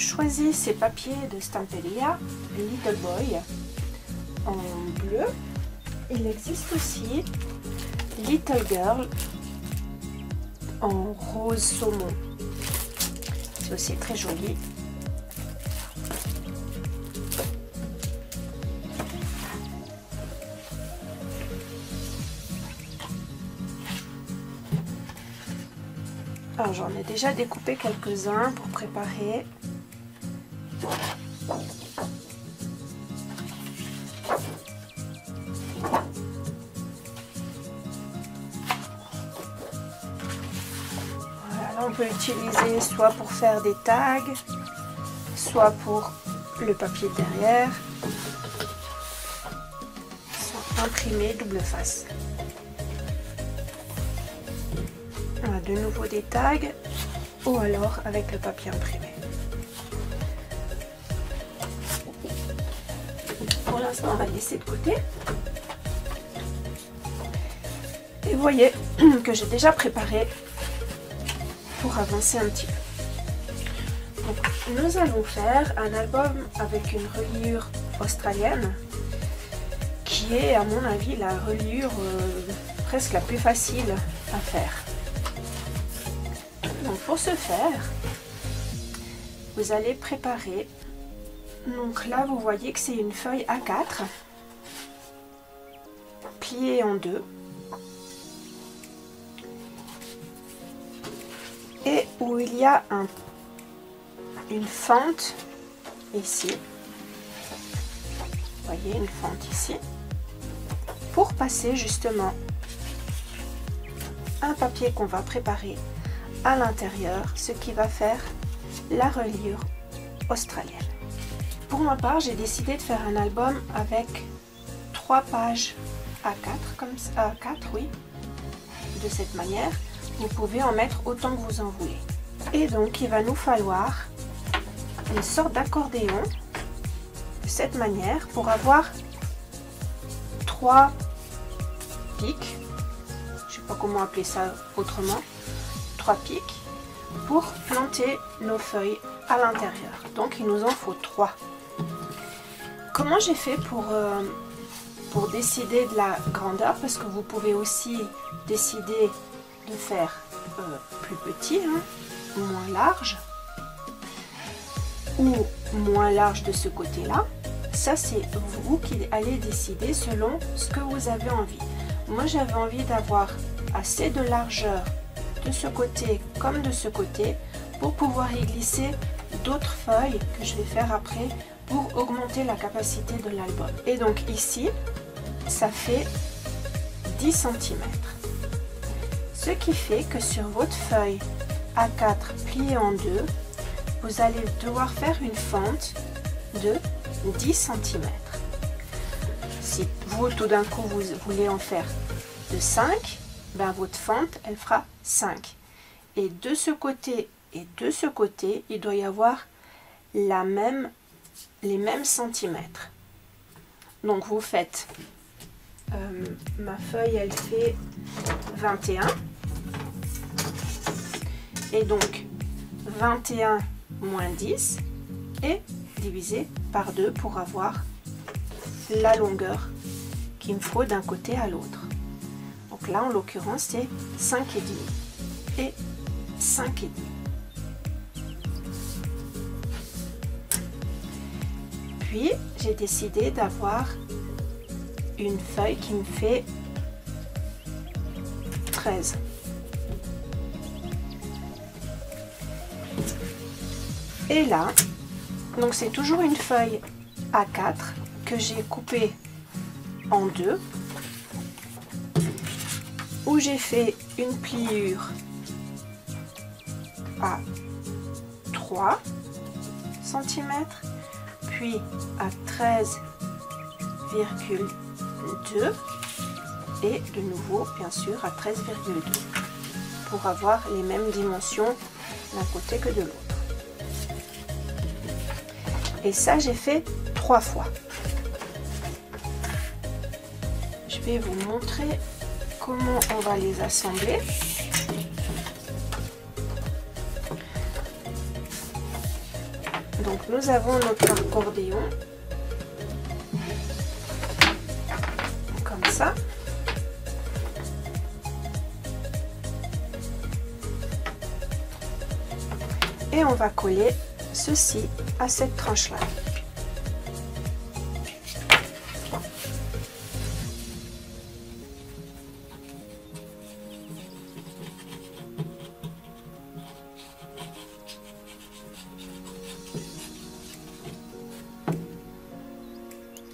choisi ces papiers de Stamperia Little Boy en bleu. Il existe aussi Little Girl en rose saumon. C'est aussi très joli. Alors j'en ai déjà découpé quelques-uns pour préparer. Voilà, on peut l'utiliser soit pour faire des tags, soit pour le papier derrière, soit imprimé double face. Voilà, de nouveau des tags ou alors avec le papier imprimé. Pour l'instant, on va le laisser de côté. Et vous voyez que j'ai déjà préparé pour avancer un petit peu. Donc, nous allons faire un album avec une reliure australienne qui est, à mon avis, la reliure presque la plus facile à faire. Donc pour ce faire, vous allez préparer, donc là vous voyez que c'est une feuille A4 pliée en deux et où il y a une fente ici, vous voyez une fente ici, pour passer justement un papier qu'on va préparer à l'intérieur, ce qui va faire la reliure australienne. Pour ma part, j'ai décidé de faire un album avec 3 pages A4, comme ça, A4, oui, de cette manière. Vous pouvez en mettre autant que vous en voulez. Et donc, il va nous falloir une sorte d'accordéon de cette manière pour avoir 3 pics. Je ne sais pas comment appeler ça autrement. 3 pics pour planter nos feuilles à l'intérieur. Donc il nous en faut 3. Comment j'ai fait pour décider de la grandeur, parce que vous pouvez aussi décider de faire plus petit, hein, moins large, ou moins large de ce côté là. Ça c'est vous qui allez décider selon ce que vous avez envie. Moi j'avais envie d'avoir assez de largeur de ce côté comme de ce côté pour pouvoir y glisser d'autres feuilles que je vais faire après pour augmenter la capacité de l'album. Et donc ici ça fait 10 cm, ce qui fait que sur votre feuille A4 pliée en deux, vous allez devoir faire une fente de 10 cm. Si vous tout d'un coup vous voulez en faire de 5, ben votre fente elle fera 5. Et de ce côté et de ce côté, il doit y avoir les mêmes centimètres. Donc vous faites, ma feuille elle fait 21. Et donc 21 moins 10 et divisé par 2 pour avoir la longueur qu'il me faut d'un côté à l'autre. Donc là, en l'occurrence, c'est 5,5 et 5,5. Puis, j'ai décidé d'avoir une feuille qui me fait 13. Et là, donc c'est toujours une feuille A4 que j'ai coupée en deux, où j'ai fait une pliure à 3 cm, puis à 13,2 et de nouveau bien sûr à 13,2 pour avoir les mêmes dimensions d'un côté que de l'autre. Et ça j'ai fait 3 fois. Je vais vous montrer comment on va les assembler. Donc nous avons notre accordéon comme ça. Et on va coller ceci à cette tranche là.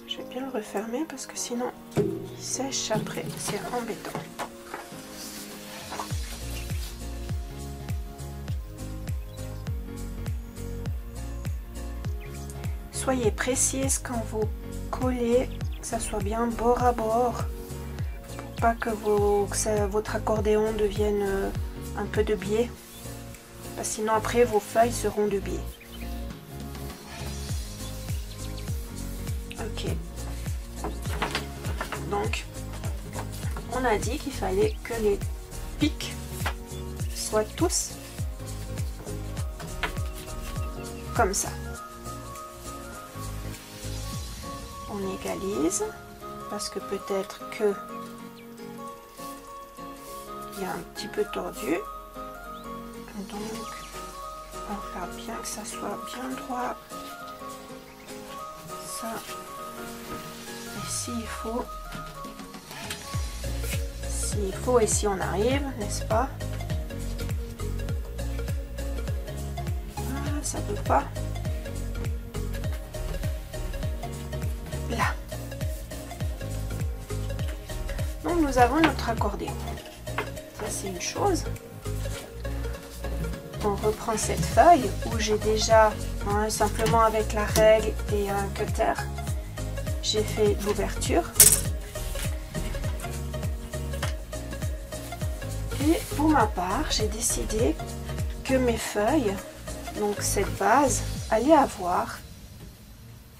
Je vais bien le refermer parce que sinon il sèche après, c'est embêtant. Soyez précise quand vous collez, que ça soit bien bord à bord, pour pas que votre accordéon devienne un peu de biais, parce que sinon après vos feuilles seront de biais. Ok, donc on a dit qu'il fallait que les pics soient tous comme ça. On égalise parce que peut-être que il y a un petit peu tordu, donc on va faire bien que ça soit bien droit, ça, et s'il faut et si on arrive, n'est-ce pas? Ah, ça veut pas. Là. Donc nous avons notre accordéon. Ça c'est une chose. On reprend cette feuille où j'ai déjà, simplement avec la règle et un cutter, j'ai fait l'ouverture. Et pour ma part, j'ai décidé que mes feuilles, donc cette base, allait avoir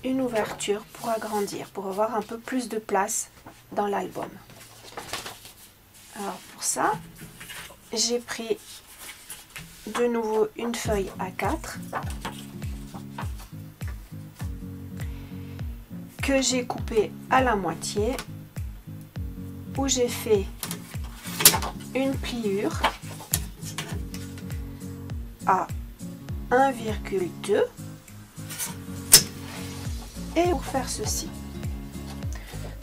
une ouverture pour agrandir, pour avoir un peu plus de place dans l'album. Alors pour ça, j'ai pris de nouveau une feuille A4 que j'ai coupée à la moitié, où j'ai fait une pliure à 1,2. Et pour faire ceci,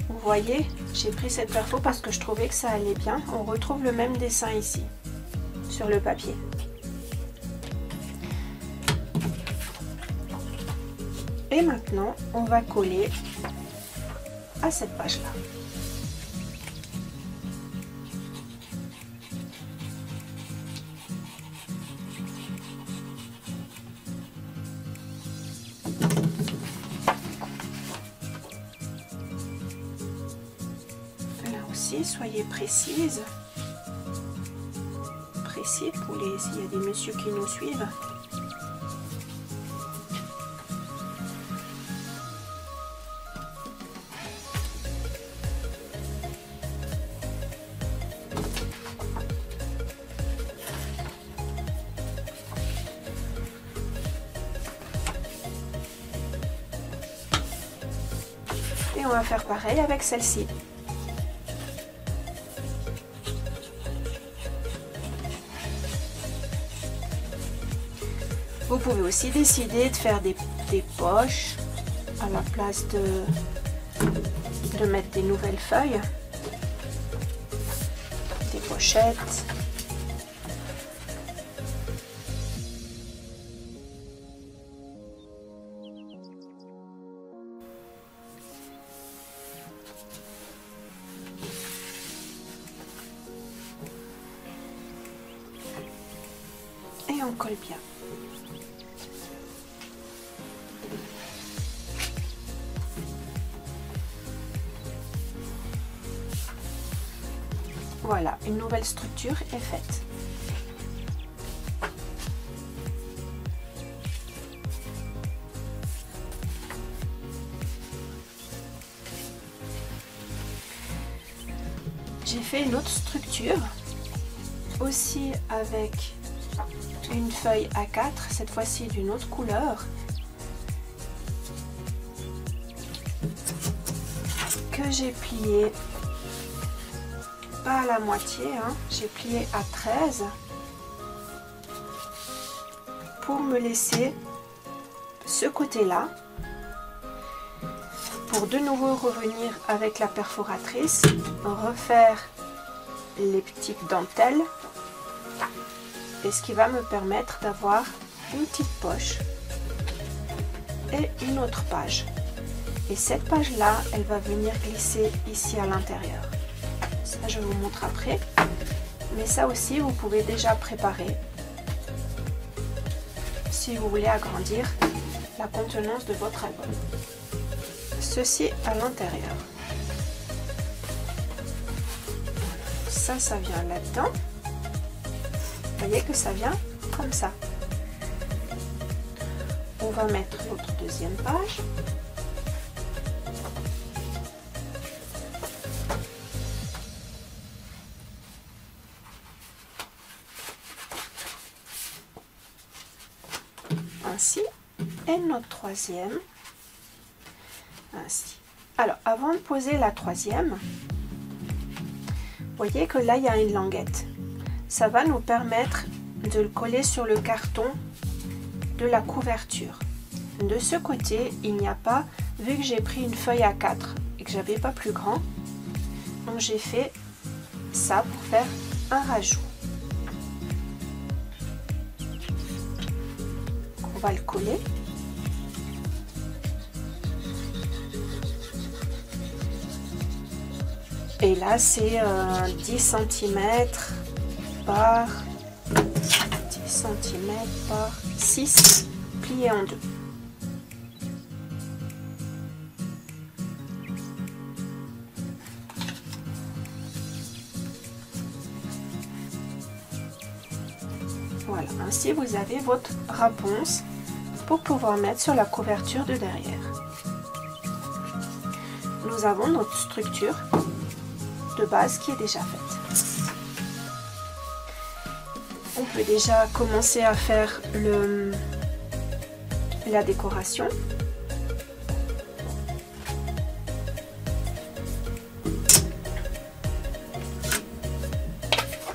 vous voyez, j'ai pris cette perfo parce que je trouvais que ça allait bien. On retrouve le même dessin ici, sur le papier. Et maintenant, on va coller à cette page-là. Soyez précise, précis pour s'il y a des messieurs qui nous suivent. Et on va faire pareil avec celle-ci. Vous pouvez aussi décider de faire des poches à la place de mettre des nouvelles feuilles, des pochettes. Et on colle bien. Voilà, une nouvelle structure est faite. J'ai fait une autre structure, aussi avec une feuille A4, cette fois-ci d'une autre couleur, que j'ai plié pas à la moitié, hein, j'ai plié à 13 pour me laisser ce côté-là pour de nouveau revenir avec la perforatrice, refaire les petites dentelles, et ce qui va me permettre d'avoir une petite poche et une autre page. Et cette page là, elle va venir glisser ici à l'intérieur. Ça, je vous montre après, mais ça aussi vous pouvez déjà préparer si vous voulez agrandir la contenance de votre album. Ceci à l'intérieur. Ça vient là-dedans. Vous voyez que ça vient comme ça. On va mettre notre deuxième page. Ainsi. Et notre troisième. Ainsi. Alors, avant de poser la troisième, vous voyez que là, il y a une languette. Ça va nous permettre de le coller sur le carton de la couverture. De ce côté, il n'y a pas, vu que j'ai pris une feuille A4 et que j'avais pas plus grand, donc j'ai fait ça pour faire un rajout. On va le coller. Et là, c'est 10 cm par 10 cm par 6 plié en deux. Voilà, ainsi vous avez votre réponse pour pouvoir mettre sur la couverture de derrière. Nous avons notre structure de base qui est déjà faite. On peut déjà commencer à faire la décoration.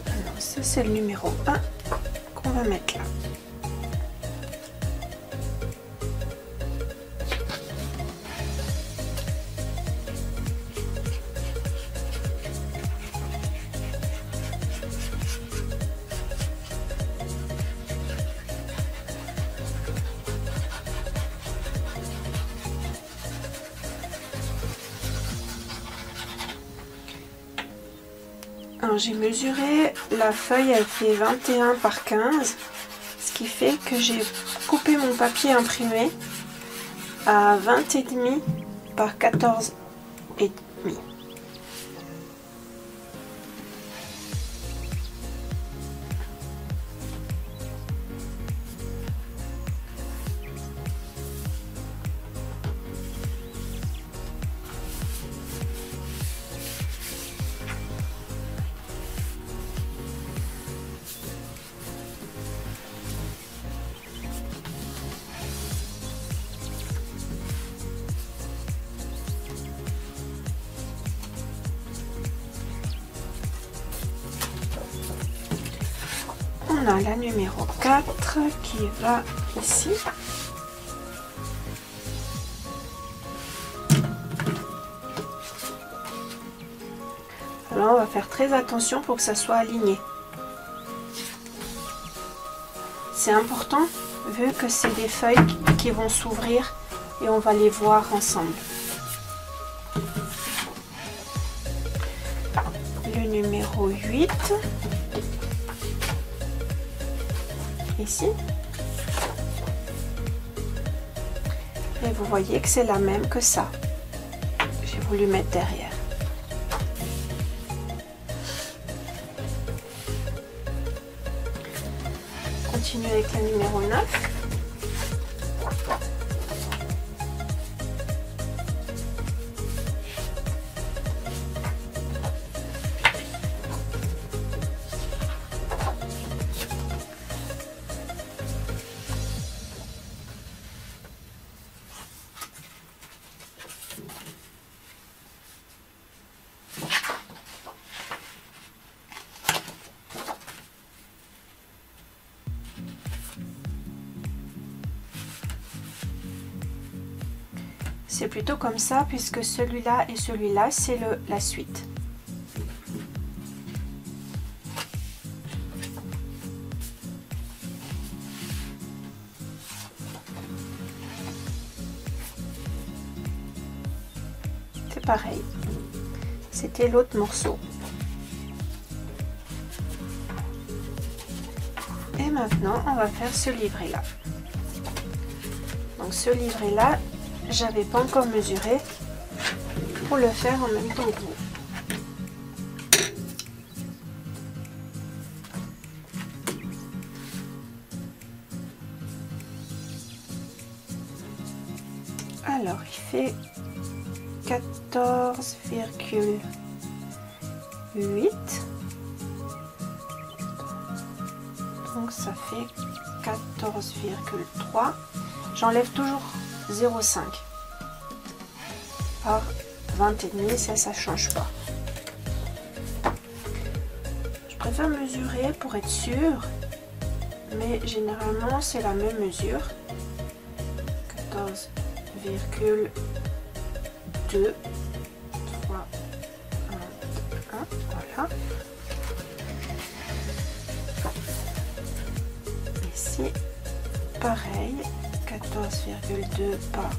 Alors ça c'est le numéro 1 qu'on va mettre là. J'ai mesuré, la feuille elle fait 21 par 15, ce qui fait que j'ai coupé mon papier imprimé à 20,5 par 14,5. On a la numéro 4 qui va ici. Alors on va faire très attention pour que ça soit aligné. C'est important vu que c'est des feuilles qui vont s'ouvrir et on va les voir ensemble. Le numéro 8. Ici, et vous voyez que c'est la même que ça. J'ai voulu mettre derrière. Continue avec la numéro 9. C'est plutôt comme ça puisque celui-là et celui-là, c'est la suite. C'est pareil. C'était l'autre morceau. Et maintenant, on va faire ce livret-là. Donc ce livret-là, j'avais pas encore mesuré pour le faire en même temps que vous. Alors, il fait 14,8. Donc ça fait 14,3. J'enlève toujours 0,5 par 20,5, ça change pas. Je préfère mesurer pour être sûr, mais généralement c'est la même mesure. 14,2 3 1 voilà. Ici pareil, 14,2 par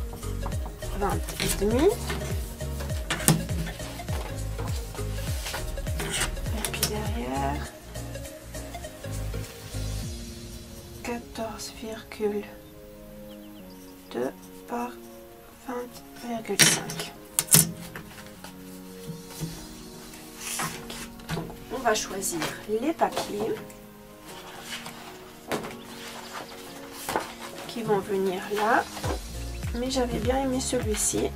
20,5. Et puis derrière 14,2 par 20,5. Donc on va choisir les papiers qui vont venir là, mais j'avais bien aimé celui-ci.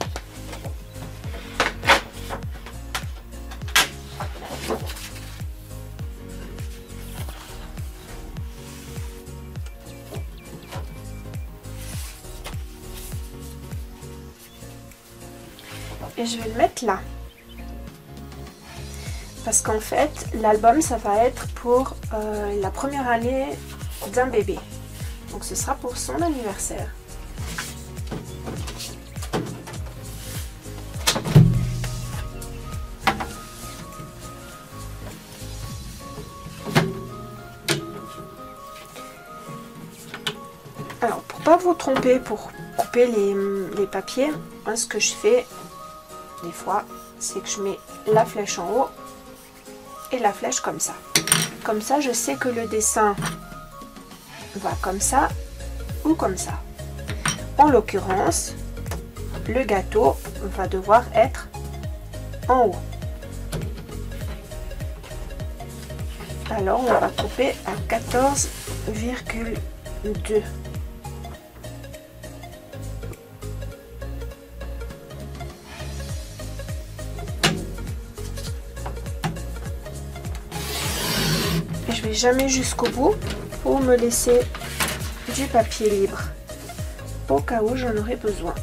Et je vais le mettre là. Parce qu'en fait, l'album, ça va être pour la première année d'un bébé. Donc ce sera pour son anniversaire. Alors, pour pas vous tromper, pour couper les papiers, moi, ce que je fais des fois, c'est que je mets la flèche en haut et la flèche comme ça. Comme ça, je sais que le dessin va comme ça ou comme ça. En l'occurrence, le gâteau va devoir être en haut. Alors, on va couper à 14,2. Je vais jamais jusqu'au bout pour me laisser du papier libre au cas où j'en aurai besoin.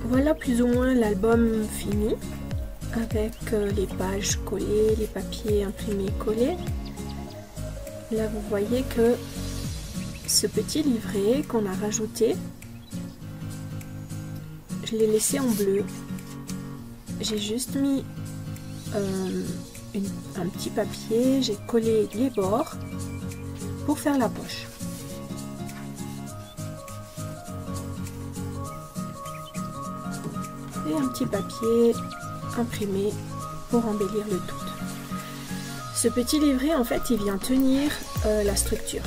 Voilà plus ou moins l'album fini, avec les pages collées, les papiers imprimés collés. Là vous voyez que ce petit livret qu'on a rajouté, je l'ai laissé en bleu. J'ai juste mis un petit papier, j'ai collé les bords pour faire la poche. Et un petit papier imprimé pour embellir le tout. Ce petit livret en fait il vient tenir la structure.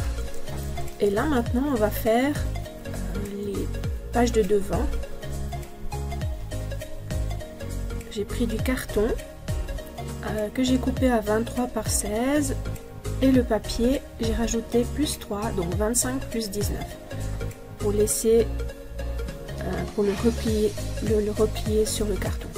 Et là maintenant on va faire les pages de devant. J'ai pris du carton que j'ai coupé à 23 par 16 et le papier j'ai rajouté plus 3, donc 25 plus 19 pour laisser pour le replier sur le carton.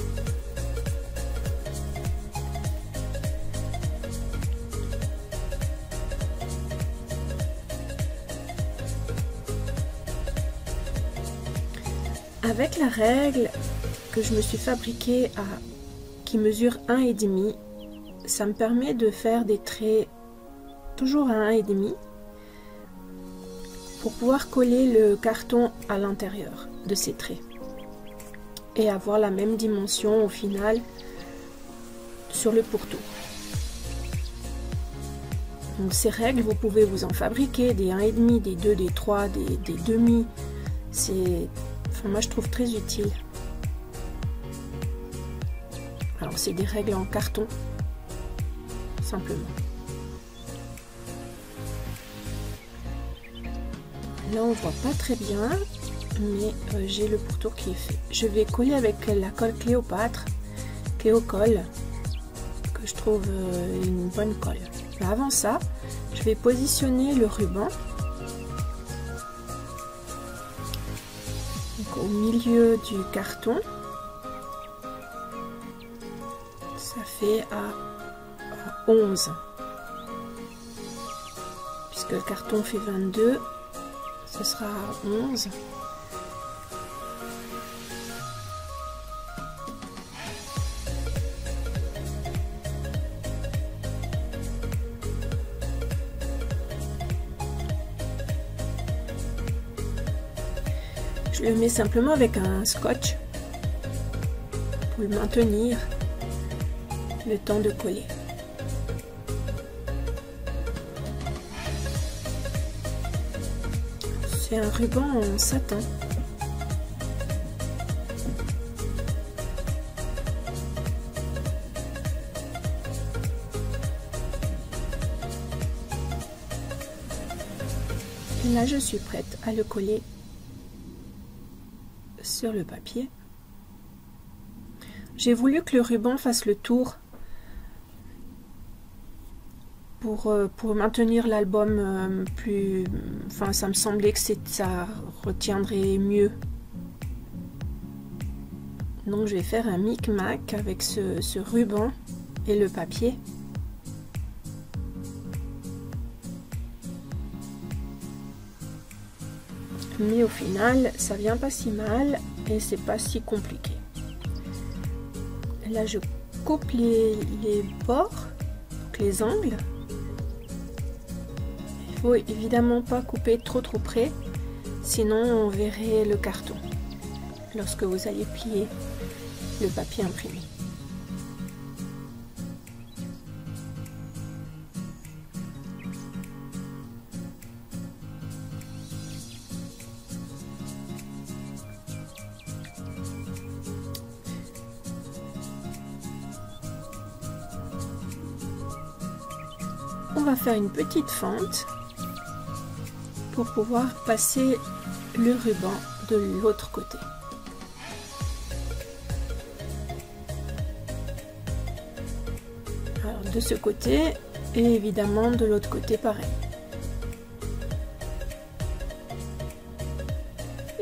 Avec la règle que je me suis fabriquée qui mesure 1,5, ça me permet de faire des traits toujours à 1,5 pour pouvoir coller le carton à l'intérieur de ces traits et avoir la même dimension au final sur le pourtour. Donc ces règles, vous pouvez vous en fabriquer des 1,5, des 2, des 3, des demi. Moi je trouve très utile. Alors c'est des règles en carton, simplement. Là on voit pas très bien, mais j'ai le pourtour qui est fait. Je vais coller avec la colle Cléopâtre, Cléocolle, que je trouve une bonne colle. Mais avant ça, je vais positionner le ruban au milieu du carton. Ça fait à 11, puisque le carton fait 22, ce sera à 11. Je le mets simplement avec un scotch pour le maintenir le temps de coller. C'est un ruban en satin. Et là, je suis prête à le coller sur le papier. J'ai voulu que le ruban fasse le tour pour maintenir l'album plus... Enfin, ça me semblait que ça retiendrait mieux. Donc je vais faire un micmac avec ce ruban et le papier. Mais au final, ça vient pas si mal et c'est pas si compliqué. Là, je coupe les bords, donc les angles. Il faut évidemment pas couper trop près, sinon on verrait le carton lorsque vous allez plier le papier imprimé. On va faire une petite fente pour pouvoir passer le ruban de l'autre côté. Alors de ce côté et évidemment de l'autre côté pareil.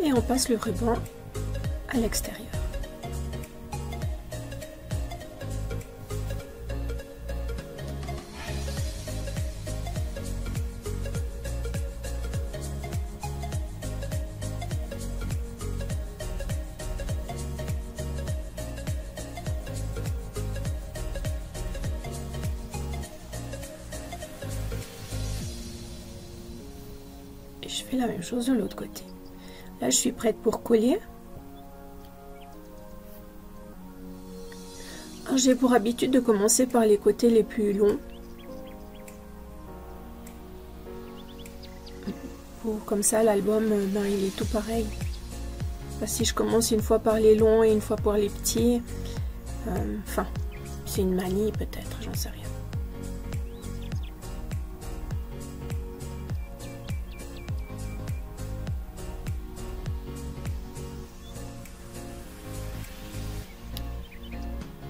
Et on passe le ruban à l'extérieur. fais la même chose de l'autre côté. Là, je suis prête pour coller. J'ai pour habitude de commencer par les côtés les plus longs. Comme ça, l'album, ben, il est tout pareil. Parce que si je commence une fois par les longs et une fois par les petits, enfin, c'est une manie peut-être, j'en sais rien.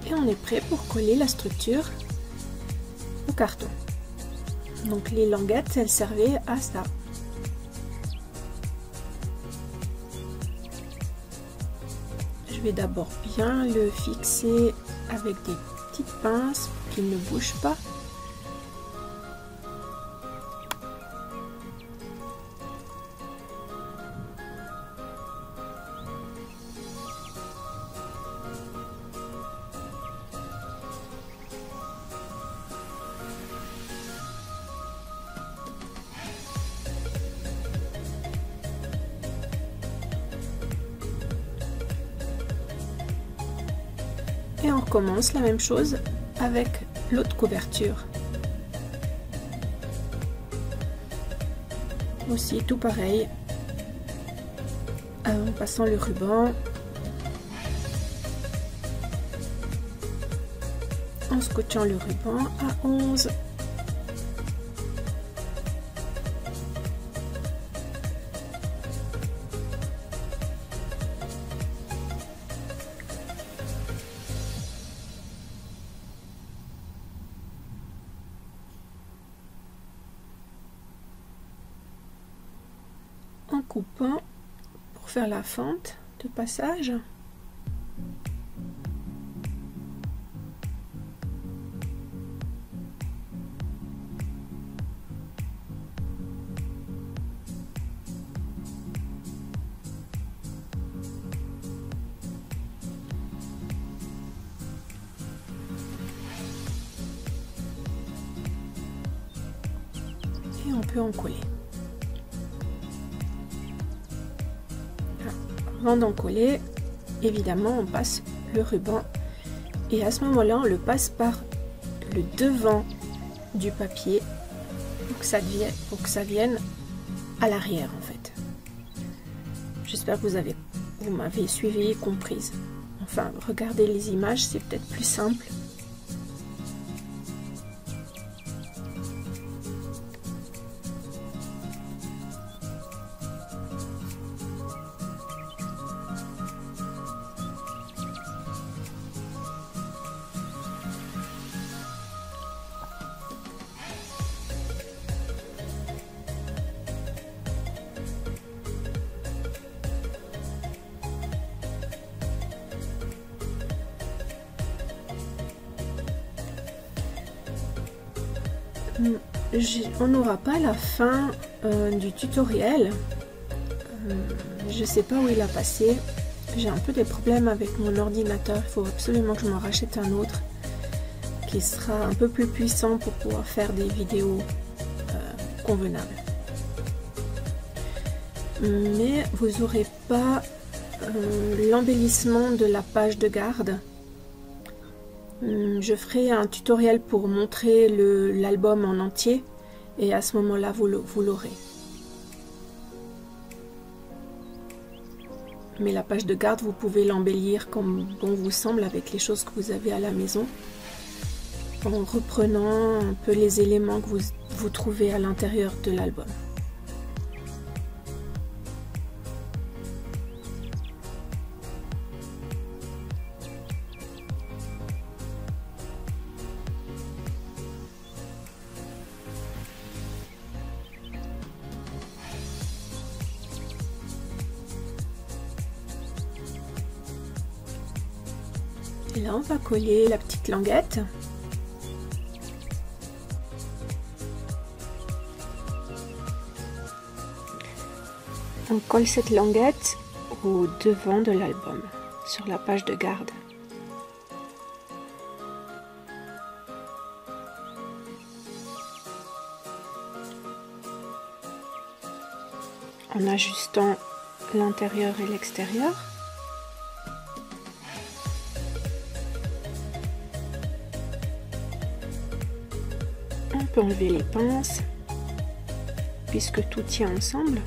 Et on est prêt pour coller la structure au carton. Donc les languettes, elles servaient à ça. Je vais d'abord bien le fixer avec des petites pinces pour qu'il ne bouge pas. Et on recommence la même chose avec l'autre couverture. Aussi tout pareil, en passant le ruban, en scotchant le ruban à 11. En coupant pour faire la fente de passage. Et on peut en coller. Avant d'en coller, évidemment, on passe le ruban et à ce moment-là, on le passe par le devant du papier pour que ça vienne à l'arrière en fait. J'espère que vous m'avez suivi et comprise. Enfin, regardez les images, c'est peut-être plus simple. On n'aura pas la fin du tutoriel. Je sais pas où il a passé. J'ai un peu des problèmes avec mon ordinateur. Il faut absolument que je m'en rachète un autre qui sera un peu plus puissant pour pouvoir faire des vidéos convenables. Mais vous n'aurez pas l'embellissement de la page de garde. Je ferai un tutoriel pour montrer l'album en entier et à ce moment-là vous l'aurez. Mais la page de garde, vous pouvez l'embellir comme bon vous semble avec les choses que vous avez à la maison, en reprenant un peu les éléments que vous trouvez à l'intérieur de l'album. Et là, on va coller la petite languette. On colle cette languette au devant de l'album, sur la page de garde. en ajustant l'intérieur et l'extérieur. On peut enlever les pinces puisque tout tient ensemble.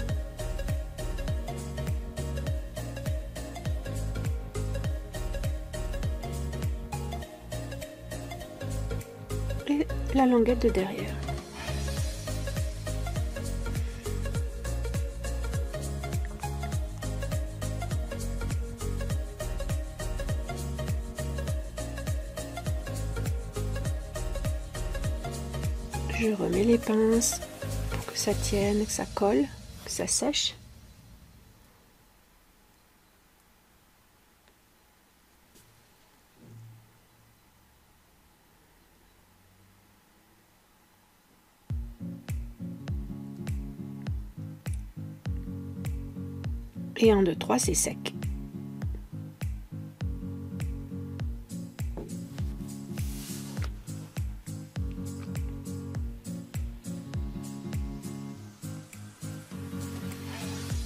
Et la languette de derrière. Je remets les pinces pour que ça tienne, que ça colle, que ça sèche. Et 1, 2, 3, c'est sec.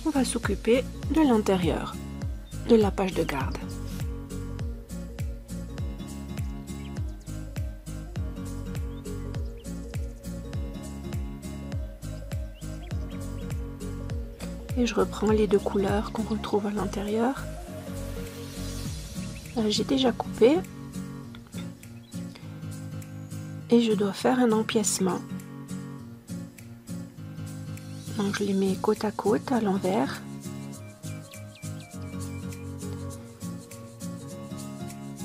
On va s'occuper de l'intérieur de la page de garde. Et je reprends les deux couleurs qu'on retrouve à l'intérieur. J'ai déjà coupé et je dois faire un empiècement. Donc je les mets côte à côte à l'envers.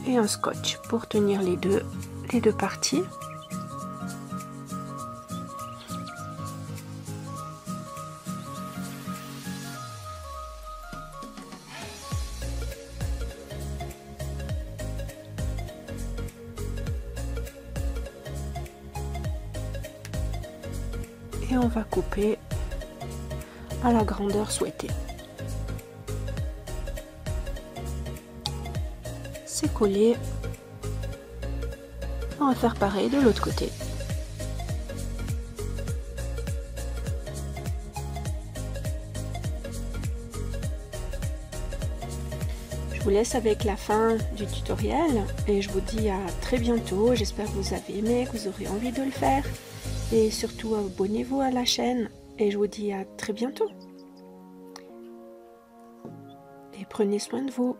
Et un scotch pour tenir les deux parties. Et on va couper à la grandeur souhaitée. C'est collé. On va faire pareil de l'autre côté. Je vous laisse avec la fin du tutoriel et je vous dis à très bientôt. J'espère que vous avez aimé, que vous aurez envie de le faire. Et surtout, abonnez-vous à la chaîne et je vous dis à très bientôt. Et prenez soin de vous.